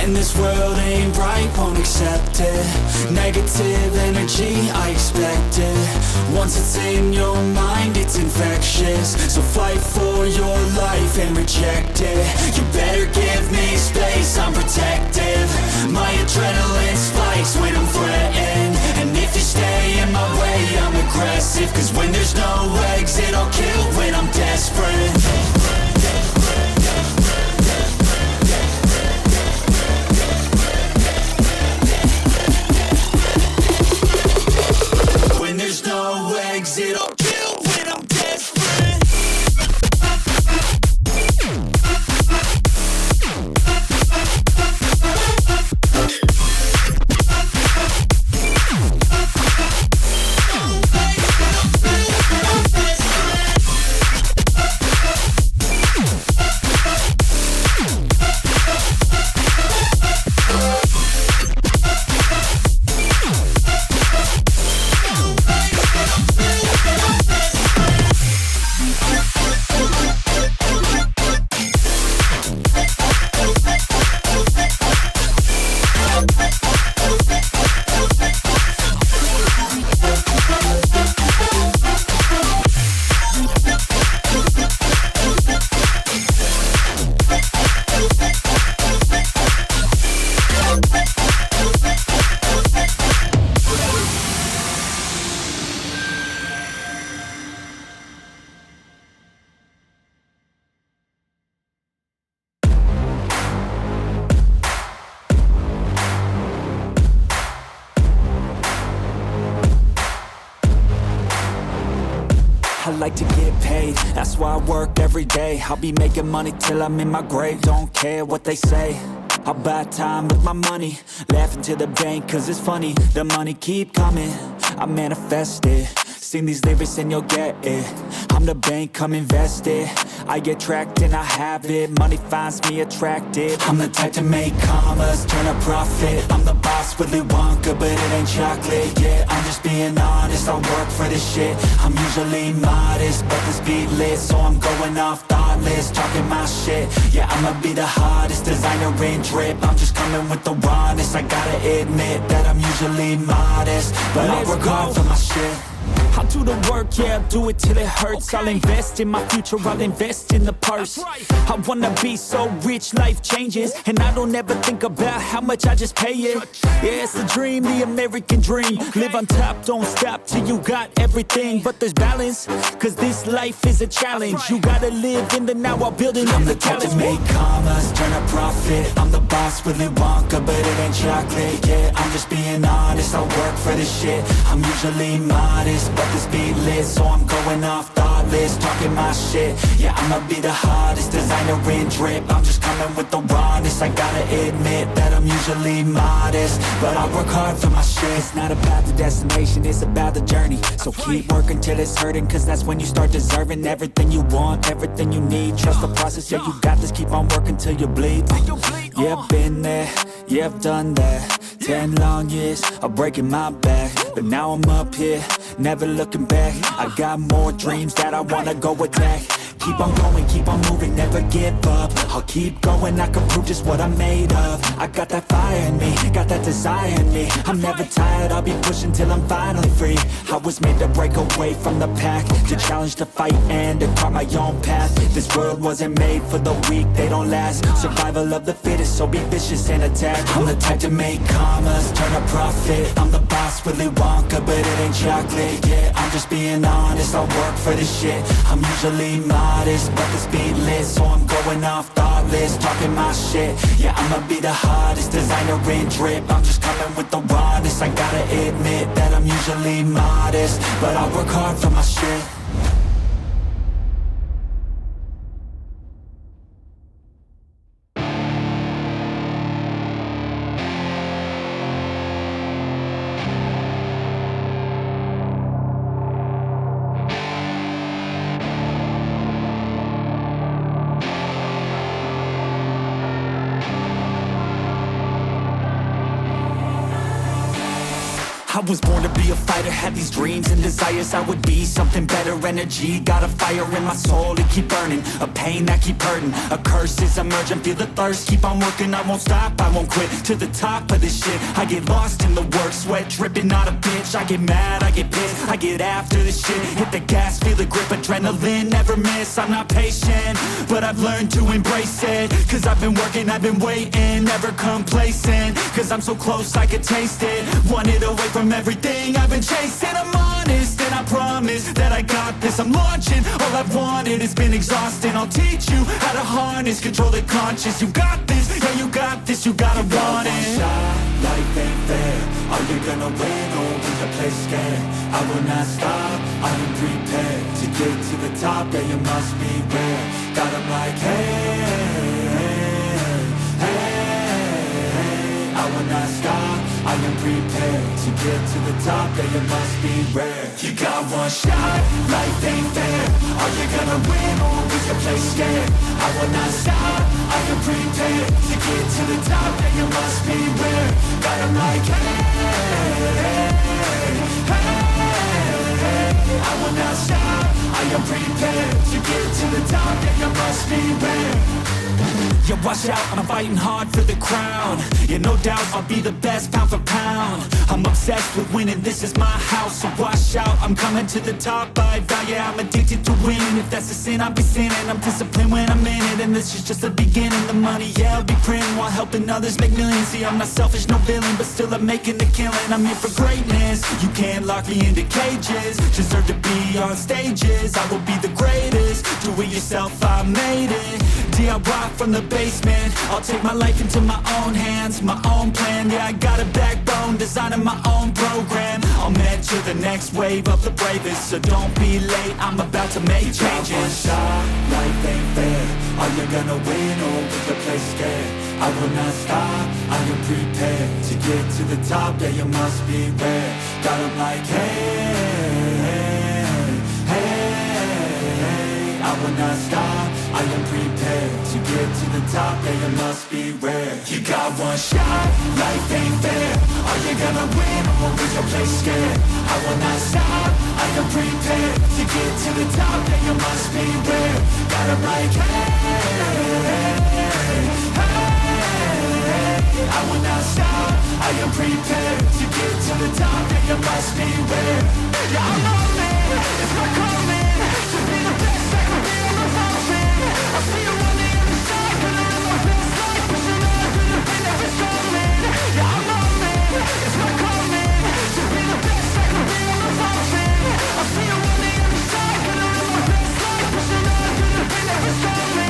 And this world ain't right, won't accept it. Negative energy, I expect it. Once it's in your mind, it's infectious. So fight for your life and reject it. You better give me space, I'm protective. My adrenaline spikes when I'm threatened. And if you stay in my way, I'm aggressive. Cause when there's no exit, I'll kill when I'm desperate. There's no exit, I'll kill when I'm desperate. I like to get paid, that's why I work every day. I'll be making money till I'm in my grave. Don't care what they say, I'll buy time with my money. Laughing to the bank cause it's funny. The money keep coming, I manifest it. Sing these lyrics and you'll get it. I'm the bank, come invest it. I get tracked and I have it. Money finds me attractive. I'm the type to make commas, turn a profit. I'm the boss, Willy Wonka, but it ain't chocolate. Yeah, I'm just being honest, I work for this shit. I'm usually modest, but this beat lit, so I'm going off thoughtless, talking my shit. Yeah, I'ma be the hottest designer in drip. I'm just coming with the rawness. I gotta admit that I'm usually modest, but I work hard for my shit. I'll do the work, yeah, I'll do it till it hurts. I'll invest in my future, I'll invest in the purse. I wanna be so rich, life changes. And I don't ever think about how much I just pay it. Yeah, it's the dream, the American dream. Live on top, don't stop till you got everything. But there's balance, cause this life is a challenge. You gotta live in the now while building up the talent. I'm the type to make commas, turn a profit. I'm the boss, Willy Wonka, but it ain't chocolate. Yeah, I'm just being honest, I work for this shit. I'm usually modest, but this beat lit, so I'm going off thoughtless, talking my shit. Yeah, I'ma be the hottest designer in drip. I'm just coming with the rawness. I gotta admit that I'm usually modest, but I work hard for my shit. It's not about the destination, it's about the journey. So keep working till it's hurting, cause that's when you start deserving everything you want, everything you need. Trust the process, yeah, you got this. Keep on working till you bleed. Yeah, I've been there, yeah, I've done that. 10 long years of breaking my back, but now I'm up here, never looking back. I got more dreams that I wanna go attack. Keep on going, keep on moving, never give up. I'll keep going, I can prove just what I'm made of. I got that fire in me, got that desire in me. I'm never tired, I'll be pushing till I'm finally free. I was made to break away from the pack, to challenge, to fight, and to carve my own path. This world wasn't made for the weak, they don't last. Survival of the fittest, so be vicious and attack. I'm the type to make commas, turn a profit. I'm the boss, Willy Wonka, but it ain't chocolate. Yeah, I'm just being honest, I'll work for this shit. I'm usually modest, but the speed lit, so I'm going off thoughtless, talking my shit. Yeah, I'ma be the hottest designer in drip. I'm just coming with the rawness. I gotta admit that I'm usually modest, but I work hard for my shit. I was born to be a fighter, had these dreams and desires. I would be something better, energy, got a fire in my soul to keep burning. A pain that keep hurting, a curse is emerging. Feel the thirst, keep on working, I won't stop, I won't quit. To the top of this shit, I get lost in the work. Sweat dripping, not a bitch, I get mad, I get pissed. I get after this shit, hit the gas, feel the grip. Adrenaline, never miss, I'm not patient, but I've learned to embrace it. Cause I've been working, I've been waiting, never complacent. Cause I'm so close, I could taste it. Want it away from everything I've been chasing. I'm honest and I promise that I got this. I'm launching, all I've wanted has been exhausting. I'll teach you how to harness, control the conscious. You got this, yeah you got this, you gotta want it. Shot, life ain't fair. Are you gonna win or will you play scared? I will not stop, I am prepared to get to the top, yeah you must be rare. Got 'em like hey, I will not stop, I am prepared to get to the top, yeah you must be rare. You got one shot, life ain't fair. Are you gonna win or will you play scared? I will not stop, I am prepared to get to the top, yeah you must be rare. Got 'em like hey, I will not stop, I am prepared to get to the top, yeah you must be rare. Yeah, watch out, I'm fighting hard for the crown. Yeah, no doubt I'll be the best pound for pound. I'm obsessed with winning, this is my house. So watch out, I'm coming to the top. I vow, yeah, I'm addicted to winning. If that's a sin, I'll be sinning. I'm disciplined when I'm in it, and this is just the beginning. The money, yeah, I'll be printing while helping others make millions. See, I'm not selfish, no villain, but still I'm making a killing. I'm here for greatness, you can't lock me into cages. Deserve to be on stages, I will be the greatest. Do it yourself, I made it. DIY from the basement, I'll take my life into my own hands. My own plan, yeah, I got a backbone, designing my own program. I'll mentor the next wave of the bravest, so don't be late, I'm about to make changes. One shot, life ain't fair. Are you gonna win or will you play scared? I will not stop, I am prepared to get to the top, yeah you must be rare. Got 'em like hey, I will not stop, I am prepared to get to the top, yeah you must be rare. You got one shot, life ain't fair. Are you gonna win or will you play scared? I will not stop, I am prepared to get to the top, yeah you must be rare. Got 'em like I will not stop, I am prepared to get to the top, yeah you must be rare. Yeah, I'm on it, it's not coming to be the best I can be on the mountain. I see you on the other side, gonna live my best life, pushing on to the thing that is coming. Yeah, I'm on it, it's not coming to be the best I can be on the mountain. I see you on the other side, gonna live my best life, pushing on to the thing that is coming.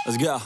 Let's go.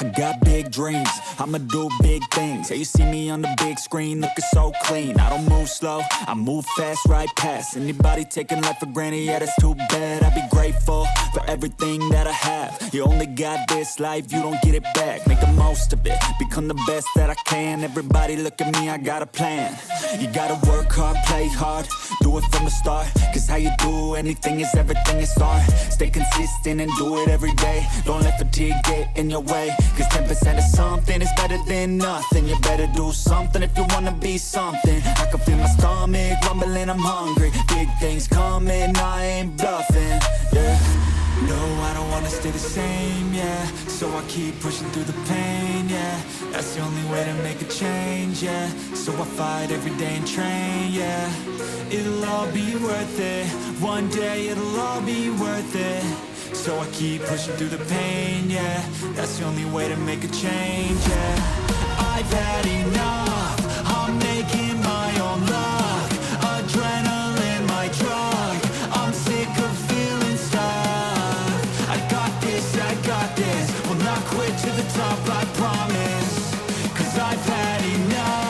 I got big dreams, I'ma do big things. Yeah, you see me on the big screen looking so clean. I don't move slow, I move fast right past anybody taking life for granted, yeah that's too bad. I'd be grateful for everything that I have. You only got this life, you don't get it back. Make the most of it, become the best that I can. Everybody look at me, I got a plan. You gotta work hard, play hard, do it from the start. Cause how you do anything is everything it's art. Stay consistent and do it every day. Don't let fatigue get in your way. Cause 10% of something is better than nothing. You better do something if you wanna be something. I can feel my stomach rumbling, I'm hungry. Big things coming, I ain't bluffing, yeah. No, I don't wanna stay the same, yeah. So I keep pushing through the pain, yeah. That's the only way to make a change, yeah. So I fight every day and train, yeah. It'll all be worth it. One day it'll all be worth it. So I keep pushing through the pain, yeah. That's the only way to make a change, yeah. I've had enough, I'm making my own luck. Adrenaline, my drug, I'm sick of feeling stuck. I got this, will not quit to the top, I promise. Cause I've had enough.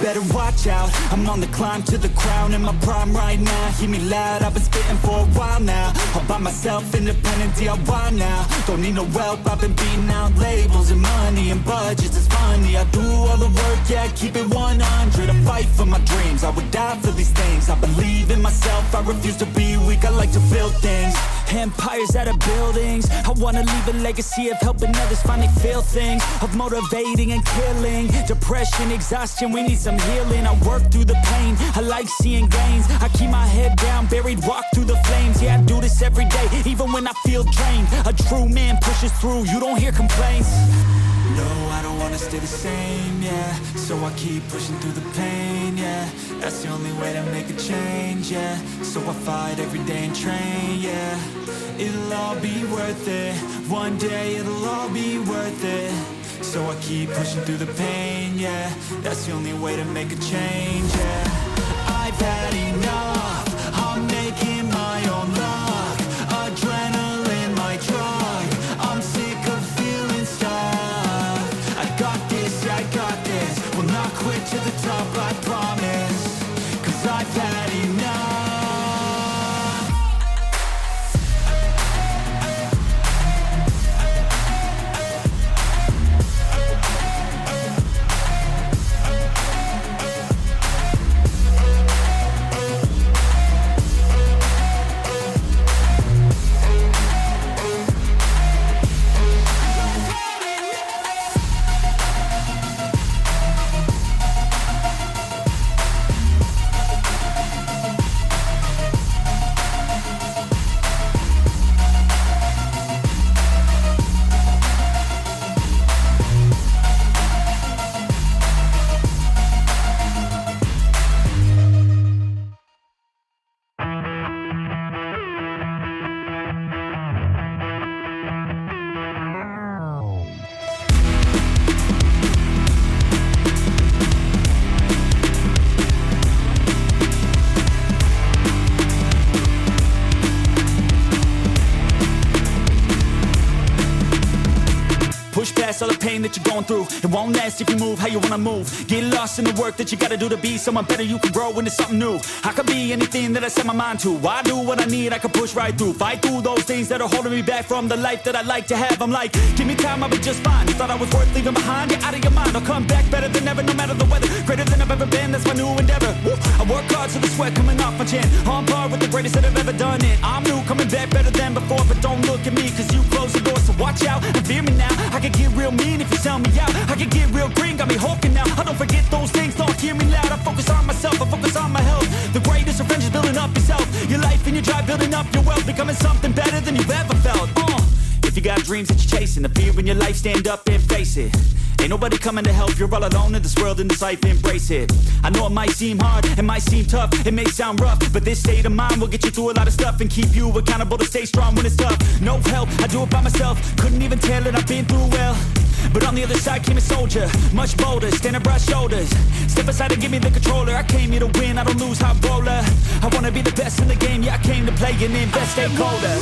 Better watch out, I'm on the climb to the crown. In my prime right now, hear me loud, I've been spitting for a while now. All by myself, independent DIY now. Don't need no help, I've been beating out labels and money and budgets, it's funny. I do all the work, yeah, keep it 100. I fight for my dreams, I would die for these things. I believe in myself, I refuse to be weak, I like to build things. Empires out of buildings, I wanna leave a legacy of helping others finally feel things. Of motivating and killing, depression, exhaustion, we need some healing. I work through the pain, I like seeing gains. I keep my head down, buried, walk through the flames. Yeah, I do this every day, even when I feel drained. A true man pushes through, you don't hear complaints. No, I don't wanna stay the same, yeah. So I keep pushing through the pain, yeah. That's the only way to make a change, yeah. So I fight every day and train, yeah. It'll all be worth it. One day it'll all be worth it. So I keep pushing through the pain, yeah. That's the only way to make a change, yeah. I've had enough, I'm making my own luck. Adrenaline, my drug, I'm sick of feeling stuck. I got this, will not quit to the top, I promise. Cause I've had enough. All the pain that you're going through, it won't last if you move how you wanna move. Get lost in the work that you gotta do to be someone better. You can grow into something new. I could be anything that I set my mind to. I do what I need, I can push right through. Fight through those things that are holding me back from the life that I like to have. I'm like, give me time, I'll be just fine. You thought I was worth leaving behind? You're out of your mind. I'll come back better than ever, no matter the weather. Greater than I've ever been, that's my new endeavor. Woo. I work hard so the sweat coming off my chin. On par with the greatest that have ever done it. I'm new, coming back better than before. But don't look at me, cause you closed the door, so watch watch out and fear me now. I can get real mean if you sell me out. I can get real green, got me hulking now. I don't forget those things, don't hear me loud. I focus on myself, I focus on my health. The greatest revenge is building up yourself. Your life and your drive, building up your wealth. Becoming something better than you've ever felt. If you got dreams that you're chasing, the fear in your life, stand up and face it. Ain't nobody coming to help, you're all alone in this world, in this life, embrace it. I know it might seem hard, it might seem tough, it may sound rough, but this state of mind will get you through a lot of stuff and keep you accountable to stay strong when it's tough. No help, I do it by myself, couldn't even tell it, I've been through well. But on the other side came a soldier, much bolder, standing broad shoulders. Step aside and give me the controller, I came here to win, I don't lose, high roller. I wanna be the best in the game, yeah I came to play and invest, stay colder.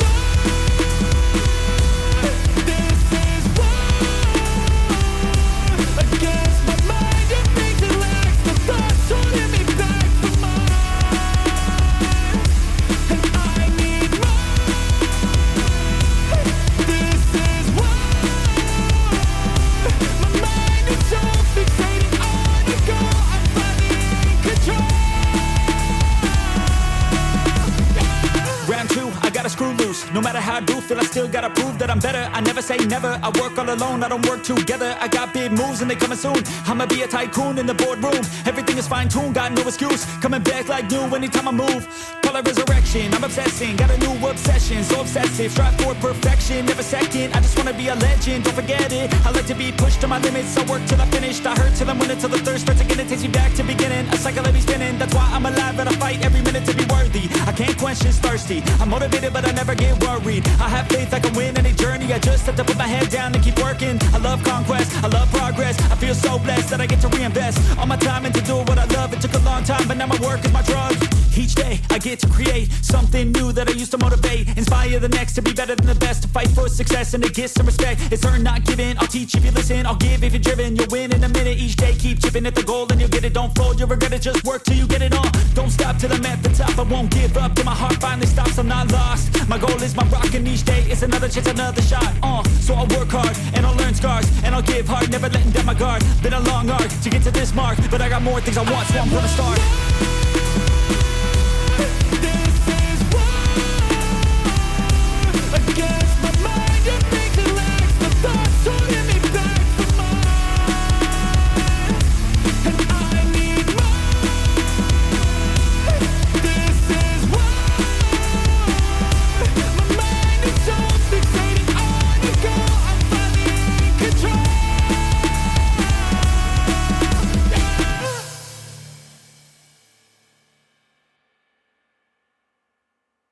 No matter how I do feel, I still gotta prove that I'm better. I never say never, I work all alone, I don't work together. I got big moves and they coming soon. I'ma be a tycoon in the boardroom. Everything is fine-tuned, got no excuse. Coming back like new anytime I move. Call it resurrection, I'm obsessing. Got a new obsession, so obsessive. Strive for perfection, never second. I just wanna be a legend, don't forget it. I like to be pushed to my limits, I work till I finished. I hurt till I'm winning, till the thirst starts again. It takes me back to beginning, a cycle I be spinning. That's why I'm alive and I fight every minute to be worthy. I can't quench this thirsty, I'm motivated but I never get worried. I have faith I can win any journey. I just have to put my head down and keep working. I love conquest, I love progress. I feel so blessed that I get to reinvest all my time into doing what I love. It took a long time, but now my work is my drug. Each day I get to create something new that I used to motivate. Inspire the next to be better than the best. To fight for success and to get some respect. It's earned, not given. I'll teach if you listen, I'll give if you're driven. You'll win in a minute. Each day keep chipping at the goal and you'll get it. Don't fold, you'll regret it. Just work till you get it on. Don't stop till I'm at the top. I won't give up till my heart finally stops. I'm not lost. My goal is my rock and each day is another chance, another shot. So I'll work hard and I'll learn scars and I'll give hard, never letting down my guard. Been a long arc to get to this mark, but I got more things I want, so I'm gonna start.